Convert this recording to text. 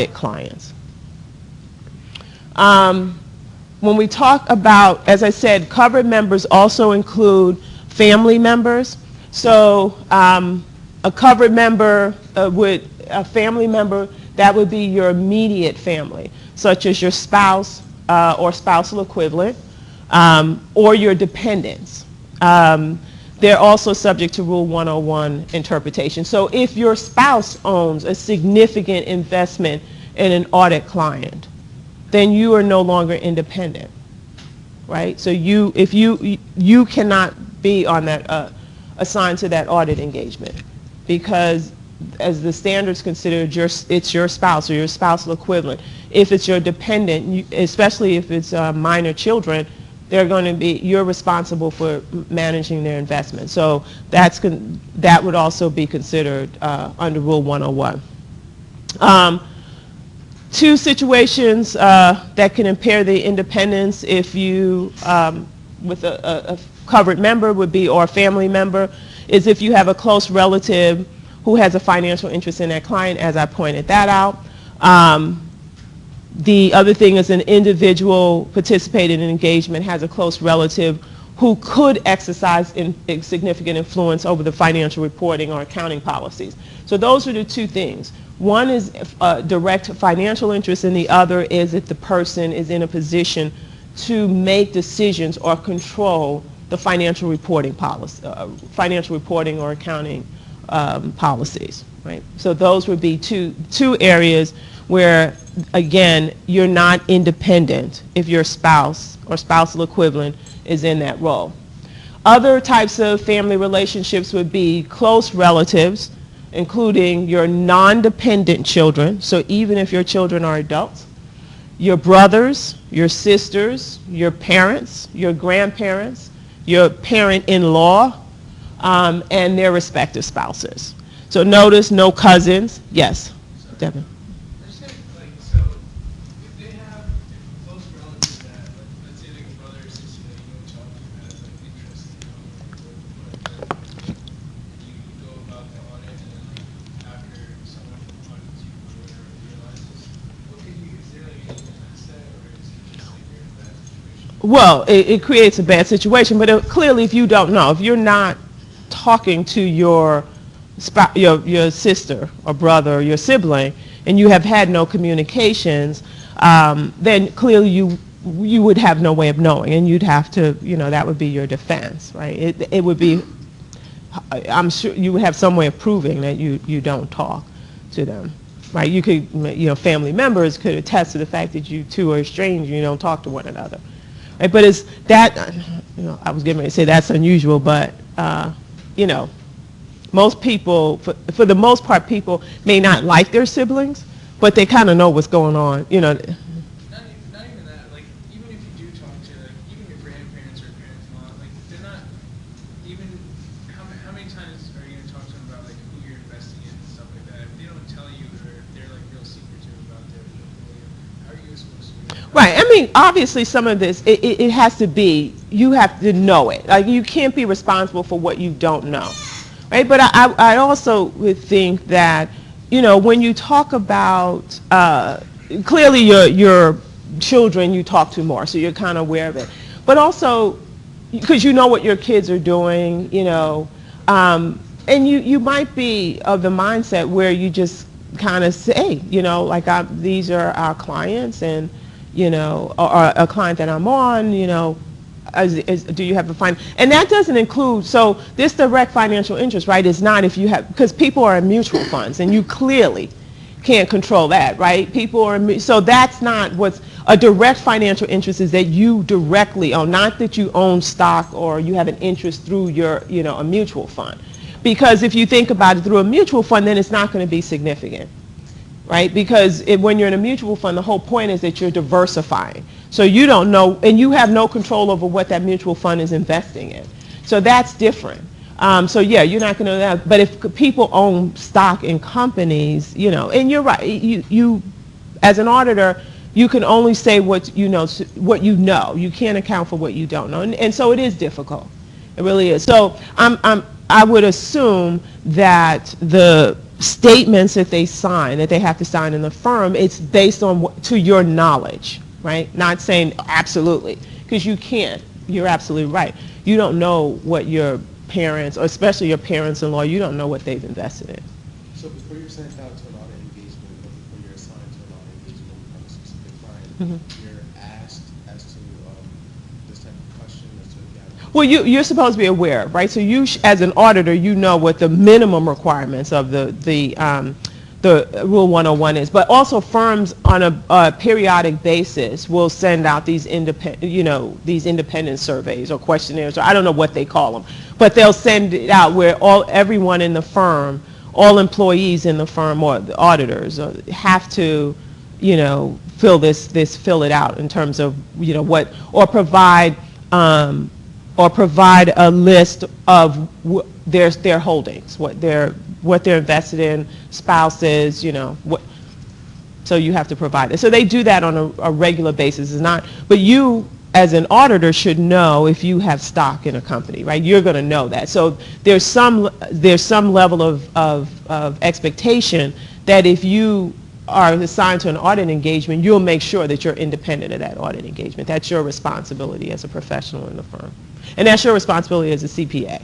clients. When we talk about, as I said, covered members also include family members. So a covered member a family member, that would be your immediate family, such as your spouse or spousal equivalent, or your dependents. They're also subject to Rule 101 interpretation. So if your spouse owns a significant investment in an audit client, then you are no longer independent, right? So if you cannot be on that assigned to that audit engagement, because as the standards consider, it's your spouse or your spousal equivalent. If it's your dependent, especially if it's minor children, they're going to be, you're responsible for managing their investment. So that would also be considered under Rule 101. Two situations that can impair the independence if you, with a covered member would be, or a family member, is if you have a close relative who has a financial interest in that client, as I pointed that out. The other thing is an individual participating in engagement has a close relative who could exercise significant influence over the financial reporting or accounting policies. So those are the two things. One is direct financial interest, and the other is if the person is in a position to make decisions or control the financial reporting policy, financial reporting or accounting policies, right? So those would be two areas where, again, you're not independent if your spouse or spousal equivalent is in that role. Other types of family relationships would be close relatives, including your non-dependent children, so even if your children are adults, your brothers, your sisters, your parents, your grandparents, your parent-in-law, and their respective spouses. So notice no cousins. Yes, Devin. Well, it creates a bad situation, but clearly if you don't know, if you're not talking to your sister or brother or your sibling, and you have had no communications, then clearly you would have no way of knowing, and you'd have to, that would be your defense, right? It would be, I'm sure you would have some way of proving that you don't talk to them, right? You could, family members could attest to the fact that you two are estranged and you don't talk to one another. Right, but it's that, I was getting ready to say that's unusual, but, most people, for the most part, people may not like their siblings, but they kind of know what's going on, Not even that, like, even if you do talk to, like, even your grandparents or parents-in-law, like, they're not, even, how many times are you going to talk to them about, like, who you're investing in and stuff like that? If they don't tell you, or if they're, like, real secretive about their portfolio, how are you supposed to do that? Right. I mean, obviously some of this, it has to be, you have to know it. Like, you can't be responsible for what you don't know. Right? But I also would think that, when you talk about, clearly your children you talk to more, so you're kind of aware of it. But also, because you know what your kids are doing, and you might be of the mindset where you just kind of say, like these are our clients, and or a client that I'm on, do you have a fine? And that doesn't include, so this direct financial interest, right, is not if you have, because people are in mutual funds, and you clearly can't control that, right? People are, so that's not what's, a direct financial interest is that you directly own, not that you own stock or you have an interest through your, a mutual fund. Because if you think about it through a mutual fund, then it's not going to be significant. Right? Because when you're in a mutual fund, the whole point is that you're diversifying. So you don't know, and you have no control over what that mutual fund is investing in. So that's different. So yeah, you're not going to know that. But if people own stock in companies, and you're right, you as an auditor, you can only say what you know. You can't account for what you don't know, and so it is difficult. It really is. So I would assume that statements that they sign, that they have to sign in the firm, it's based on to your knowledge, right? Not saying absolutely, because you can't. You're absolutely right. You don't know what your parents, or especially your parents-in-law, you don't know what they've invested in. So before you're sent out to an audit engagement, or before you're assigned to an audit engagement from a specific client, you're asked as to this type of question, as to if you have. Well, you're supposed to be aware, right? So you, as an auditor, you know what the minimum requirements of the Rule 101 is. But also firms on a periodic basis will send out these independent surveys or questionnaires, or I don't know what they call them, but they'll send it out where everyone in the firm, all employees in the firm or the auditors have to, fill it out in terms of, what, or provide a list of their holdings, what they're invested in, spouses, so you have to provide it. So they do that on a regular basis. It's not, but you as an auditor should know if you have stock in a company, right? You're going to know that. So there's some level of expectation that if you are assigned to an audit engagement, you'll make sure that you're independent of that audit engagement. That's your responsibility as a professional in the firm. And that's your responsibility as a CPA.